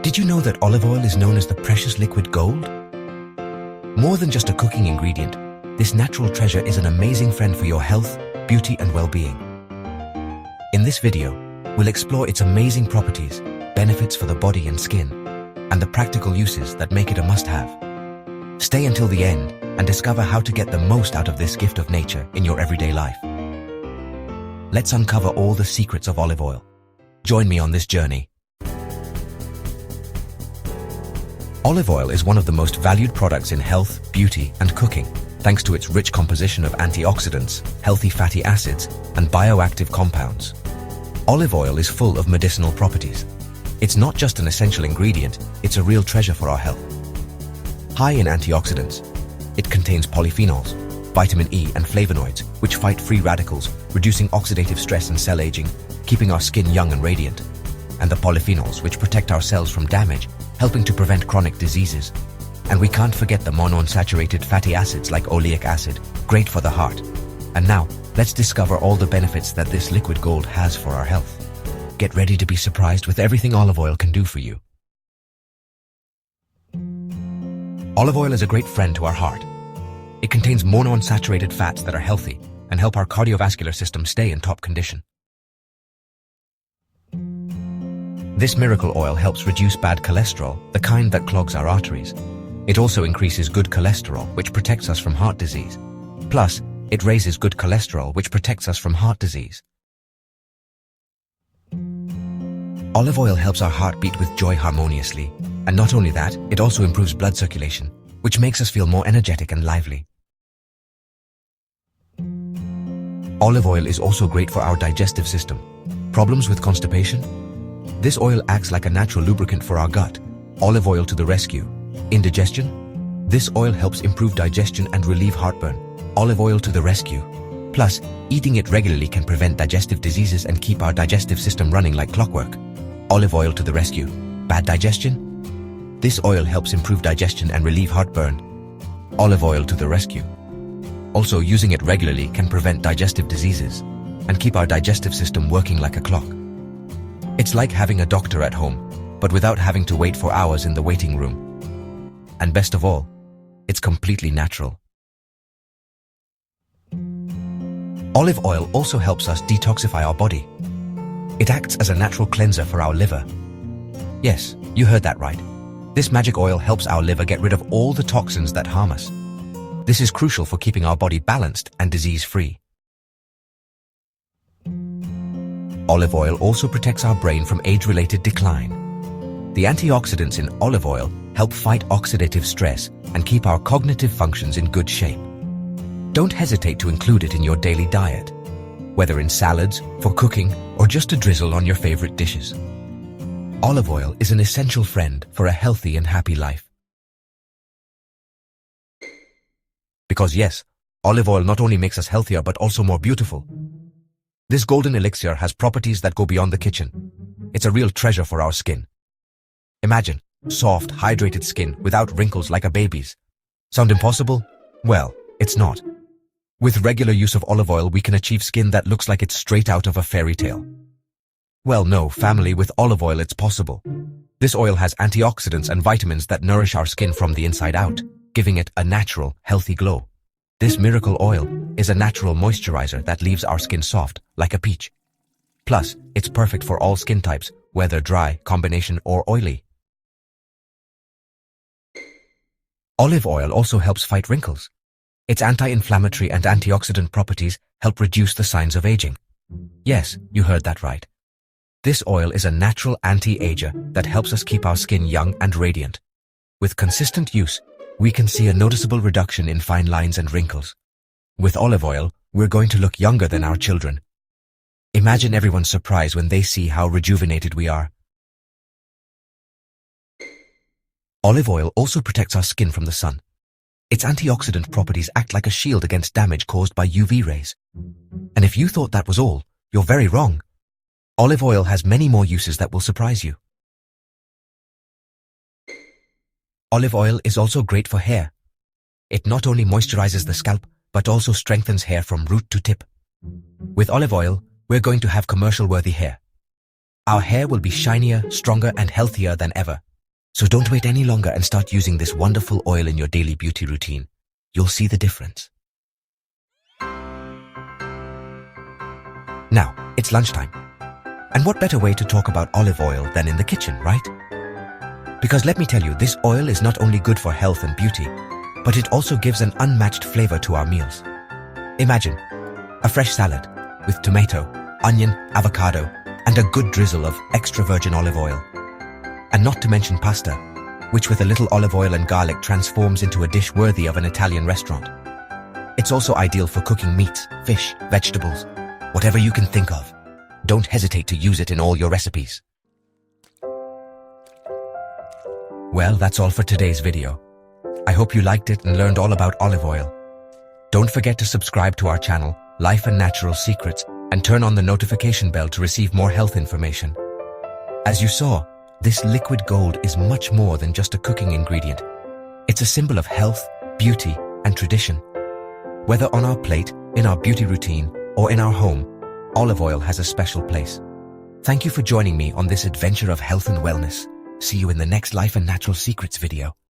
Did you know that olive oil is known as the precious liquid gold? More than just a cooking ingredient, this natural treasure is an amazing friend for your health, beauty and well-being. In this video, we'll explore its amazing properties, benefits for the body and skin, and the practical uses that make it a must-have. Stay until the end and discover how to get the most out of this gift of nature in your everyday life. Let's uncover all the secrets of olive oil. Join me on this journey. Olive oil is one of the most valued products in health, beauty, and cooking, thanks to its rich composition of antioxidants, healthy fatty acids, and bioactive compounds. Olive oil is full of medicinal properties. It's not just an essential ingredient, it's a real treasure for our health. High in antioxidants, it contains polyphenols, vitamin E and flavonoids, which fight free radicals, reducing oxidative stress and cell aging, keeping our skin young and radiant. And the polyphenols, which protect our cells from damage, helping to prevent chronic diseases. And we can't forget the monounsaturated fatty acids like oleic acid, great for the heart. And now, let's discover all the benefits that this liquid gold has for our health. Get ready to be surprised with everything olive oil can do for you. Olive oil is a great friend to our heart. It contains monounsaturated fats that are healthy and help our cardiovascular system stay in top condition. This miracle oil helps reduce bad cholesterol, the kind that clogs our arteries. It also increases good cholesterol, which protects us from heart disease. Plus, it raises good cholesterol, which protects us from heart disease. Olive oil helps our heart beat with joy harmoniously. And not only that, it also improves blood circulation, which makes us feel more energetic and lively. Olive oil is also great for our digestive system. Problems with constipation? This oil acts like a natural lubricant for our gut. Olive oil to the rescue. Indigestion? This oil helps improve digestion and relieve heartburn. Olive oil to the rescue. Plus, eating it regularly can prevent digestive diseases and keep our digestive system running like clockwork. Olive oil to the rescue. Bad digestion? This oil helps improve digestion and relieve heartburn. Olive oil to the rescue. Also, using it regularly can prevent digestive diseases and keep our digestive system working like a clock. It's like having a doctor at home, but without having to wait for hours in the waiting room. And best of all, it's completely natural. Olive oil also helps us detoxify our body. It acts as a natural cleanser for our liver. Yes, you heard that right. This magic oil helps our liver get rid of all the toxins that harm us. This is crucial for keeping our body balanced and disease-free. Olive oil also protects our brain from age-related decline. The antioxidants in olive oil help fight oxidative stress and keep our cognitive functions in good shape. Don't hesitate to include it in your daily diet, whether in salads, for cooking, or just to drizzle on your favorite dishes. Olive oil is an essential friend for a healthy and happy life. Because yes, olive oil not only makes us healthier but also more beautiful. This golden elixir has properties that go beyond the kitchen. It's a real treasure for our skin. Imagine soft, hydrated skin without wrinkles like a baby's. Sound impossible? Well, it's not. With regular use of olive oil, we can achieve skin that looks like it's straight out of a fairy tale. Well, no, family, with olive oil it's possible. This oil has antioxidants and vitamins that nourish our skin from the inside out, giving it a natural, healthy glow. This miracle oil is a natural moisturizer that leaves our skin soft, like a peach. Plus, it's perfect for all skin types, whether dry, combination, or oily. Olive oil also helps fight wrinkles. Its anti-inflammatory and antioxidant properties help reduce the signs of aging. Yes, you heard that right. This oil is a natural anti-ager that helps us keep our skin young and radiant. With consistent use, we can see a noticeable reduction in fine lines and wrinkles. With olive oil, we're going to look younger than our children. Imagine everyone's surprise when they see how rejuvenated we are. Olive oil also protects our skin from the sun. Its antioxidant properties act like a shield against damage caused by UV rays. And if you thought that was all, you're very wrong. Olive oil has many more uses that will surprise you. Olive oil is also great for hair. It not only moisturizes the scalp, but also strengthens hair from root to tip. With olive oil, we're going to have commercial-worthy hair. Our hair will be shinier, stronger, and healthier than ever. So don't wait any longer and start using this wonderful oil in your daily beauty routine. You'll see the difference. Now, it's lunchtime. And what better way to talk about olive oil than in the kitchen, right? Because let me tell you, this oil is not only good for health and beauty, but it also gives an unmatched flavor to our meals. Imagine a fresh salad with tomato, onion, avocado, and a good drizzle of extra virgin olive oil. And not to mention pasta, which with a little olive oil and garlic transforms into a dish worthy of an Italian restaurant. It's also ideal for cooking meats, fish, vegetables, whatever you can think of. Don't hesitate to use it in all your recipes. Well, that's all for today's video. I hope you liked it and learned all about olive oil. Don't forget to subscribe to our channel, Life and Natural Secrets, and turn on the notification bell to receive more health information. As you saw, this liquid gold is much more than just a cooking ingredient. It's a symbol of health, beauty, and tradition. Whether on our plate, in our beauty routine, or in our home, olive oil has a special place. Thank you for joining me on this adventure of health and wellness. See you in the next Life and Natural Secrets video.